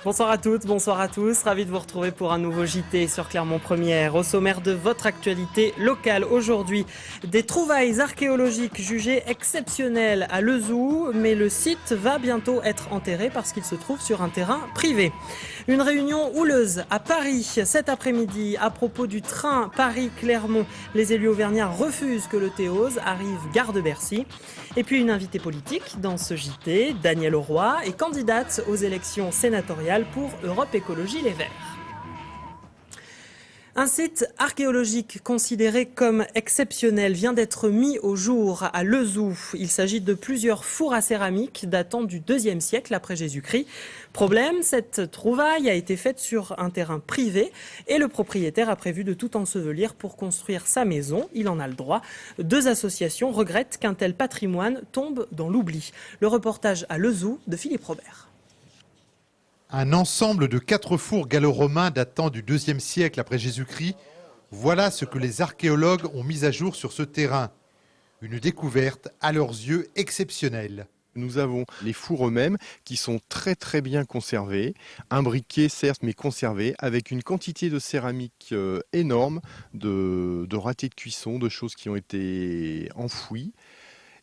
Bonsoir à toutes, bonsoir à tous. Ravi de vous retrouver pour un nouveau JT sur Clermont Première. Au sommaire de votre actualité locale aujourd'hui, des trouvailles archéologiques jugées exceptionnelles à Lezoux, mais le site va bientôt être enterré parce qu'il se trouve sur un terrain privé. Une réunion houleuse à Paris cet après-midi à propos du train Paris-Clermont. Les élus auvergnats refusent que le Théose arrive gare de Bercy. Et puis une invitée politique dans ce JT, Danielle Auroy, est candidate aux élections sénatoriales pour Europe Écologie Les Verts. Un site archéologique considéré comme exceptionnel vient d'être mis au jour à Lezoux. Il s'agit de plusieurs fours à céramique datant du IIe siècle après Jésus-Christ. Problème, cette trouvaille a été faite sur un terrain privé et le propriétaire a prévu de tout ensevelir pour construire sa maison. Il en a le droit. Deux associations regrettent qu'un tel patrimoine tombe dans l'oubli. Le reportage à Lezoux de Philippe Robert. Un ensemble de 4 fours gallo-romains datant du IIe siècle après Jésus-Christ, voilà ce que les archéologues ont mis à jour sur ce terrain. Une découverte à leurs yeux exceptionnelle. Nous avons les fours eux-mêmes qui sont très bien conservés, imbriqués certes mais conservés, avec une quantité de céramique énorme, de ratés de cuisson, de choses qui ont été enfouies.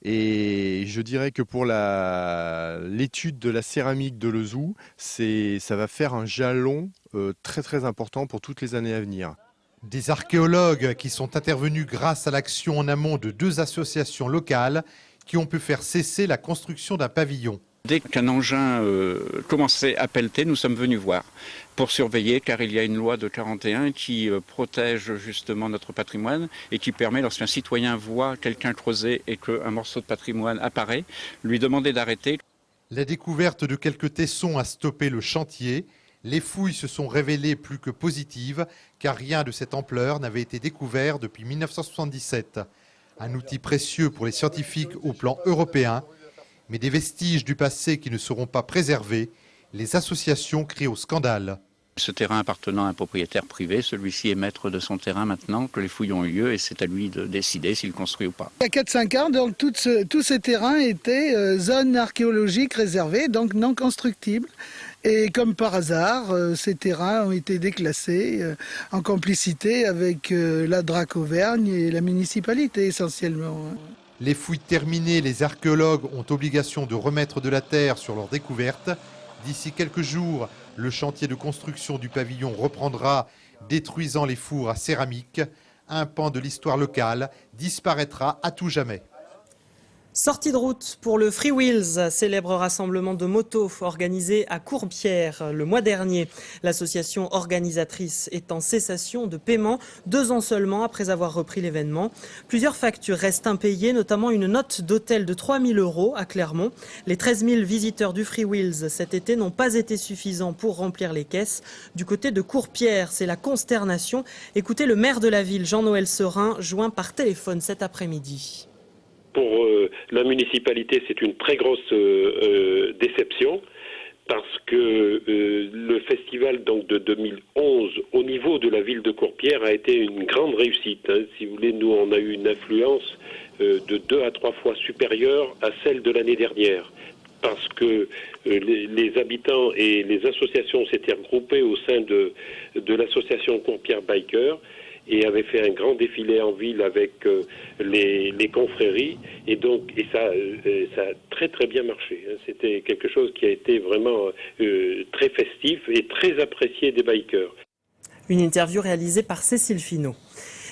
Et je dirais que pour l'étude de la céramique de Lezoux, ça va faire un jalon très important pour toutes les années à venir. Des archéologues qui sont intervenus grâce à l'action en amont de 2 associations locales qui ont pu faire cesser la construction d'un pavillon. Dès qu'un engin commençait à pelleter, nous sommes venus voir pour surveiller, car il y a une loi de 41 qui protège justement notre patrimoine et qui permet, lorsqu'un citoyen voit quelqu'un creuser et qu'un morceau de patrimoine apparaît, lui demander d'arrêter. La découverte de quelques tessons a stoppé le chantier. Les fouilles se sont révélées plus que positives, car rien de cette ampleur n'avait été découvert depuis 1977. Un outil précieux pour les scientifiques au plan européen. Mais des vestiges du passé qui ne seront pas préservés, les associations crient au scandale. Ce terrain appartenant à un propriétaire privé, celui-ci est maître de son terrain maintenant que les fouilles ont eu lieu et c'est à lui de décider s'il construit ou pas. Il y a 4-5 ans, donc, tous ces terrains étaient zones archéologiques réservées, donc non constructibles. Et comme par hasard, ces terrains ont été déclassés en complicité avec la DRAC Auvergne et la municipalité essentiellement. Les fouilles terminées, les archéologues ont obligation de remettre de la terre sur leur découverte. D'ici quelques jours, le chantier de construction du pavillon reprendra, détruisant les fours à céramique. Un pan de l'histoire locale disparaîtra à tout jamais. Sortie de route pour le Free Wheels, célèbre rassemblement de motos organisé à Courbières le mois dernier. L'association organisatrice est en cessation de paiement 2 ans seulement après avoir repris l'événement. Plusieurs factures restent impayées, notamment une note d'hôtel de 3 000 € à Clermont. Les 13 000 visiteurs du Free Wheels cet été n'ont pas été suffisants pour remplir les caisses. Du côté de Courbières, c'est la consternation. Écoutez le maire de la ville, Jean-Noël Serin, joint par téléphone cet après-midi. Pour la municipalité, c'est une très grosse déception parce que le festival donc de 2011 au niveau de la ville de Courbières a été une grande réussite. Si vous voulez, nous on a eu une influence de 2 à 3 fois supérieure à celle de l'année dernière. Parce que les habitants et les associations s'étaient regroupés au sein de l'association Courbières Biker et avait fait un grand défilé en ville avec les confréries et ça a très bien marché. C'était quelque chose qui a été vraiment très festif et très apprécié des bikers. Une interview réalisée par Cécile Finot.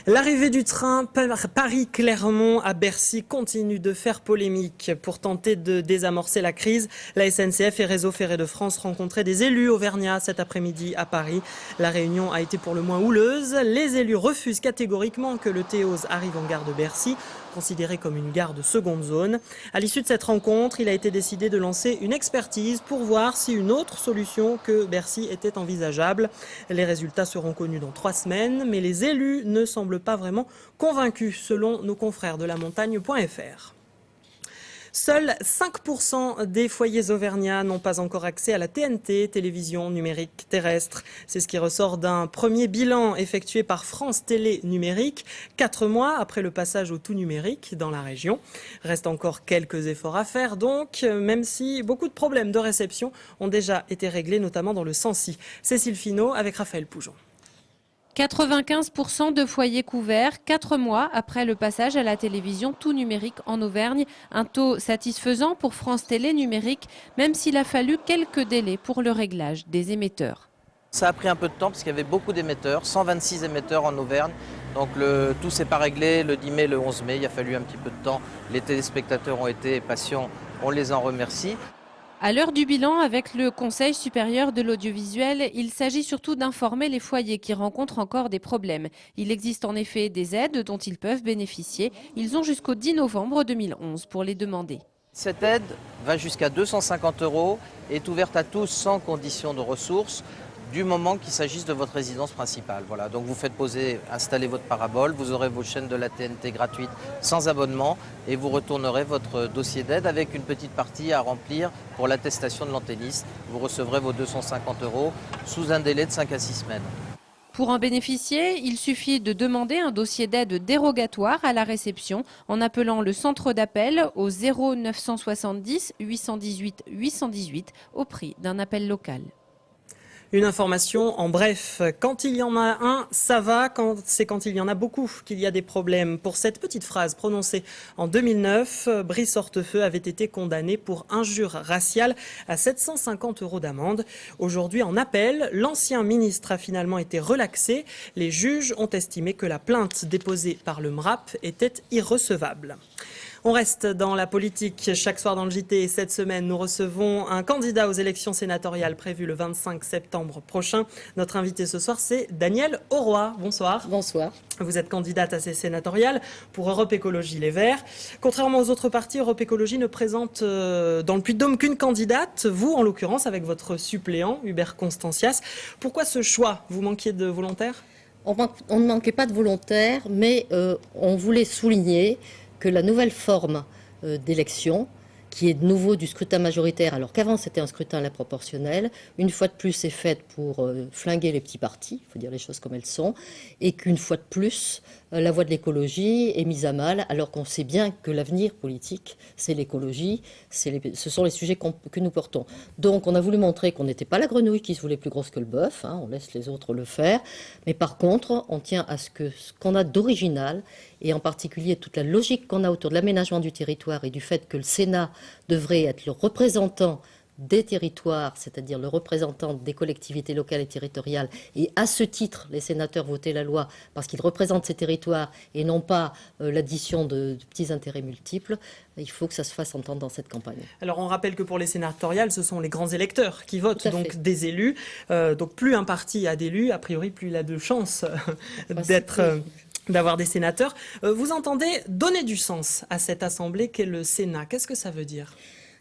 L'arrivée du train Paris-Clermont à Bercy continue de faire polémique. Pour tenter de désamorcer la crise, la SNCF et Réseau Ferré de France rencontraient des élus auvergnats cet après-midi à Paris. La réunion a été pour le moins houleuse. Les élus refusent catégoriquement que le Théose arrive en gare de Bercy, considéré comme une gare de seconde zone. À l'issue de cette rencontre, il a été décidé de lancer une expertise pour voir si une autre solution que Bercy était envisageable. Les résultats seront connus dans 3 semaines, mais les élus ne semblent pas vraiment convaincus, selon nos confrères de lamontagne.fr. Seuls 5% des foyers auvergnats n'ont pas encore accès à la TNT, télévision numérique terrestre. C'est ce qui ressort d'un premier bilan effectué par France Télé Numérique, 4 mois après le passage au tout numérique dans la région. Reste encore quelques efforts à faire donc, même si beaucoup de problèmes de réception ont déjà été réglés, notamment dans le Sancy. Cécile Finot avec Raphaël Poujon. 95% de foyers couverts, 4 mois après le passage à la télévision tout numérique en Auvergne. Un taux satisfaisant pour France Télé Numérique, même s'il a fallu quelques délais pour le réglage des émetteurs. Ça a pris un peu de temps parce qu'il y avait beaucoup d'émetteurs, 126 émetteurs en Auvergne. Donc tout s'est pas réglé le 10 mai, le 11 mai, il a fallu un petit peu de temps. Les téléspectateurs ont été patients, on les en remercie. À l'heure du bilan, avec le Conseil supérieur de l'audiovisuel, il s'agit surtout d'informer les foyers qui rencontrent encore des problèmes. Il existe en effet des aides dont ils peuvent bénéficier. Ils ont jusqu'au 10 novembre 2011 pour les demander. Cette aide va jusqu'à 250 €, est ouverte à tous sans condition de ressources, du moment qu'il s'agisse de votre résidence principale. Voilà, donc vous faites installer votre parabole, vous aurez vos chaînes de la TNT gratuites sans abonnement et vous retournerez votre dossier d'aide avec une petite partie à remplir pour l'attestation de l'antenniste. Vous recevrez vos 250 € sous un délai de 5 à 6 semaines. Pour en bénéficier, il suffit de demander un dossier d'aide dérogatoire à la réception en appelant le centre d'appel au 0970 818 818 au prix d'un appel local. Une information en bref, quand il y en a un, ça va, c'est quand il y en a beaucoup qu'il y a des problèmes. Pour cette petite phrase prononcée en 2009, Brice Hortefeux avait été condamné pour injure raciale à 750 € d'amende. Aujourd'hui, en appel, l'ancien ministre a finalement été relaxé. Les juges ont estimé que la plainte déposée par le MRAP était irrecevable. On reste dans la politique. Chaque soir dans le JT, cette semaine, nous recevons un candidat aux élections sénatoriales prévues le 25 septembre prochain. Notre invité ce soir, c'est Danielle Auroy. Bonsoir. Bonsoir. Vous êtes candidate à ces sénatoriales pour Europe Écologie Les Verts. Contrairement aux autres partis, Europe Écologie ne présente dans le Puy-de-Dôme qu'une candidate, vous en l'occurrence avec votre suppléant, Hubert Constancias. Pourquoi ce choix? Vous manquiez de volontaires? On ne manquait pas de volontaires, mais on voulait souligner que la nouvelle forme d'élection, qui est de nouveau du scrutin majoritaire, alors qu'avant c'était un scrutin à la proportionnelle, une fois de plus est faite pour flinguer les petits partis, il faut dire les choses comme elles sont, et qu'une fois de plus, la voie de l'écologie est mise à mal, alors qu'on sait bien que l'avenir politique, c'est l'écologie, ce sont les sujets que nous portons. Donc on a voulu montrer qu'on n'était pas la grenouille qui se voulait plus grosse que le bœuf, on laisse les autres le faire, mais par contre, on tient à ce qu'on a d'original, et en particulier toute la logique qu'on a autour de l'aménagement du territoire et du fait que le Sénat devrait être le représentant des territoires, c'est-à-dire le représentant des collectivités locales et territoriales. Et à ce titre, les sénateurs votaient la loi parce qu'ils représentent ces territoires et non pas l'addition de petits intérêts multiples. Il faut que ça se fasse entendre dans cette campagne. Alors on rappelle que pour les sénatoriales, ce sont les grands électeurs qui votent, donc des élus. Donc plus un parti a d'élus, a priori plus il a de chances d'avoir des sénateurs. Vous entendez donner du sens à cette assemblée qu'est le Sénat. Qu'est-ce que ça veut dire ?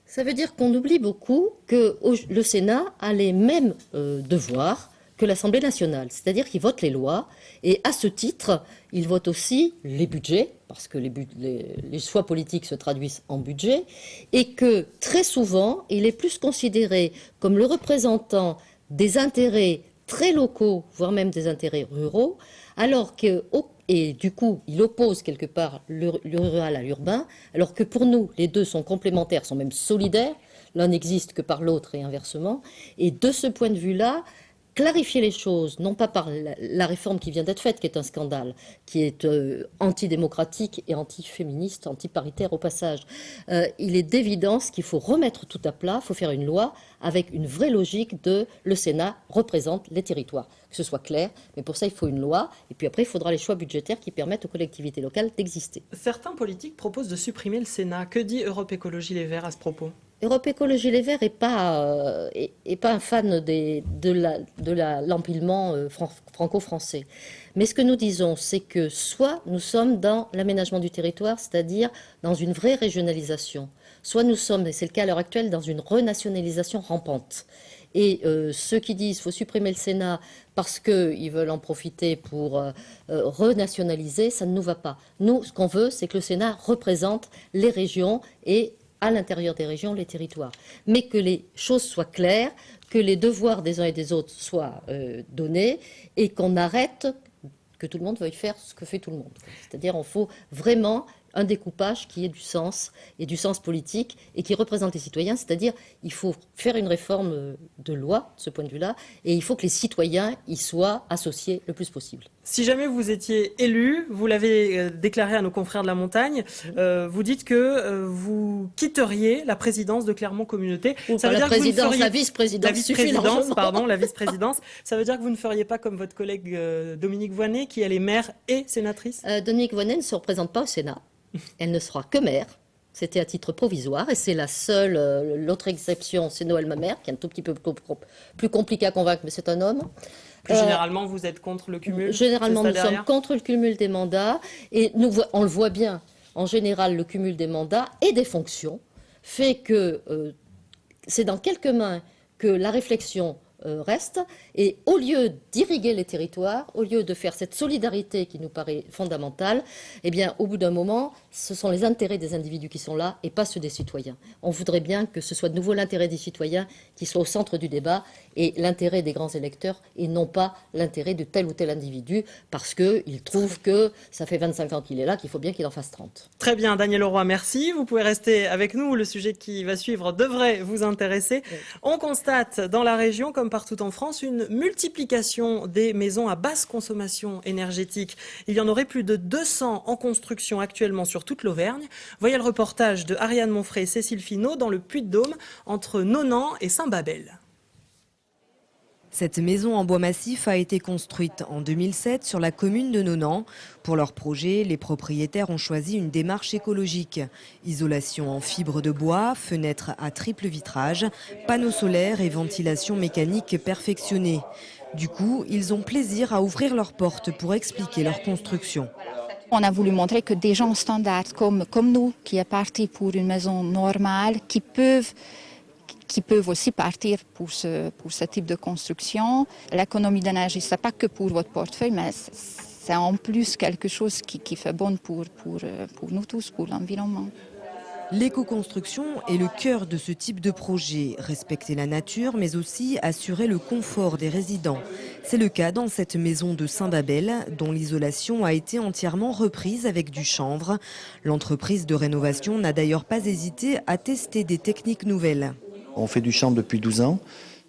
Ça veut dire qu'on oublie beaucoup que le Sénat a les mêmes devoirs que l'Assemblée nationale, c'est-à-dire qu'il vote les lois et à ce titre, il vote aussi les budgets, parce que les choix politiques se traduisent en budget, et que très souvent, il est plus considéré comme le représentant des intérêts très locaux, voire même des intérêts ruraux, alors que et du coup, il oppose quelque part le rural à l'urbain, alors que pour nous, les deux sont complémentaires, sont même solidaires. L'un n'existe que par l'autre et inversement. Et de ce point de vue-là, clarifier les choses, non pas par la réforme qui vient d'être faite, qui est un scandale, qui est antidémocratique et antiféministe, antiparitaire au passage. Il est d'évidence qu'il faut remettre tout à plat, il faut faire une loi avec une vraie logique de le Sénat représente les territoires. Que ce soit clair, mais pour ça il faut une loi, et puis après il faudra les choix budgétaires qui permettent aux collectivités locales d'exister. Certains politiques proposent de supprimer le Sénat. Que dit Europe Écologie Les Verts à ce propos ? Europe Écologie Les Verts n'est pas un fan de l'empilement franco-français. Mais ce que nous disons, c'est que soit nous sommes dans l'aménagement du territoire, c'est-à-dire dans une vraie régionalisation, soit nous sommes, et c'est le cas à l'heure actuelle, dans une renationalisation rampante. Et ceux qui disent qu'il faut supprimer le Sénat parce qu'ils veulent en profiter pour renationaliser, ça ne nous va pas. Nous, ce qu'on veut, c'est que le Sénat représente les régions et à l'intérieur des régions, les territoires. Mais que les choses soient claires, que les devoirs des uns et des autres soient donnés et qu'on arrête que tout le monde veuille faire ce que fait tout le monde. C'est-à-dire qu'il faut vraiment un découpage qui ait du sens et du sens politique et qui représente les citoyens, c'est-à-dire il faut faire une réforme de loi de ce point de vue-là et il faut que les citoyens y soient associés le plus possible. Si jamais vous étiez élu, vous l'avez déclaré à nos confrères de la montagne, vous dites que vous quitteriez la présidence de Clermont Communauté. Ça veut dire que vous ne feriez... La vice-présidence, pardon, la vice-présidence. Ça veut dire que vous ne feriez pas comme votre collègue Dominique Voynet, qui elle est maire et sénatrice. Dominique Voynet ne se représente pas au Sénat. Elle ne sera que maire. C'était à titre provisoire et c'est la seule, l'autre exception, c'est Noël Mamère, qui est un tout petit peu plus compliqué à convaincre, mais c'est un homme. Plus généralement, vous êtes contre le cumul? Généralement, nous sommes contre le cumul des mandats et on le voit bien. En général, le cumul des mandats et des fonctions fait que c'est dans quelques mains que la réflexion reste. Et au lieu d'irriguer les territoires, au lieu de faire cette solidarité qui nous paraît fondamentale, eh bien, au bout d'un moment, ce sont les intérêts des individus qui sont là et pas ceux des citoyens. On voudrait bien que ce soit de nouveau l'intérêt des citoyens qui soit au centre du débat et l'intérêt des grands électeurs et non pas l'intérêt de tel ou tel individu parce qu'ils trouvent que ça fait 25 ans qu'il est là, qu'il faut bien qu'il en fasse 30. Très bien, Daniel Leroy, merci. Vous pouvez rester avec nous. Le sujet qui va suivre devrait vous intéresser. Oui. On constate dans la région, comme partout en France, une multiplication des maisons à basse consommation énergétique. Il y en aurait plus de 200 en construction actuellement sur toute l'Auvergne. Voyez le reportage de Ariane Monfray et Cécile Finot dans le Puy-de-Dôme, entre Nonant et Saint-Babel. Cette maison en bois massif a été construite en 2007 sur la commune de Nonant. Pour leur projet, les propriétaires ont choisi une démarche écologique. Isolation en fibre de bois, fenêtres à triple vitrage, panneaux solaires et ventilation mécanique perfectionnée. Du coup, ils ont plaisir à ouvrir leurs portes pour expliquer leur construction. On a voulu montrer que des gens standards comme nous, qui est parti pour une maison normale, qui peuvent aussi partir pour ce type de construction. L'économie d'énergie, ce n'est pas que pour votre portefeuille, mais c'est en plus quelque chose qui fait bon pour nous tous, pour l'environnement. L'éco-construction est le cœur de ce type de projet. Respecter la nature, mais aussi assurer le confort des résidents. C'est le cas dans cette maison de Saint-Babel, dont l'isolation a été entièrement reprise avec du chanvre. L'entreprise de rénovation n'a d'ailleurs pas hésité à tester des techniques nouvelles. On fait du chanvre depuis 12 ans.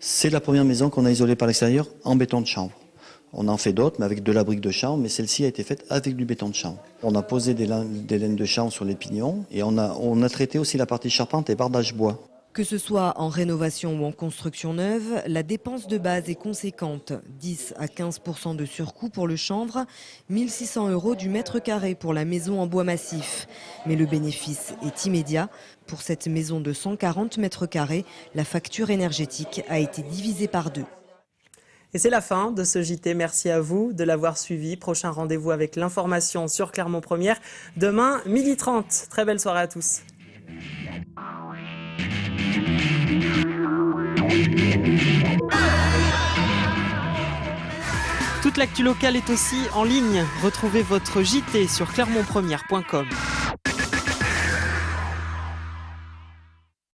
C'est la première maison qu'on a isolée par l'extérieur en béton de chanvre. On en fait d'autres, mais avec de la brique de chanvre, mais celle-ci a été faite avec du béton de chanvre. On a posé des laines de chanvre sur les pignons et on a traité aussi la partie charpente et bardage bois. Que ce soit en rénovation ou en construction neuve, la dépense de base est conséquente. 10 à 15% de surcoût pour le chanvre, 1 600 € du mètre carré pour la maison en bois massif. Mais le bénéfice est immédiat. Pour cette maison de 140 mètres carrés, la facture énergétique a été divisée par 2. Et c'est la fin de ce JT. Merci à vous de l'avoir suivi. Prochain rendez-vous avec l'information sur Clermont Première demain 12h30. Très belle soirée à tous. Toute l'actu locale est aussi en ligne. Retrouvez votre JT sur clermontpremière.com.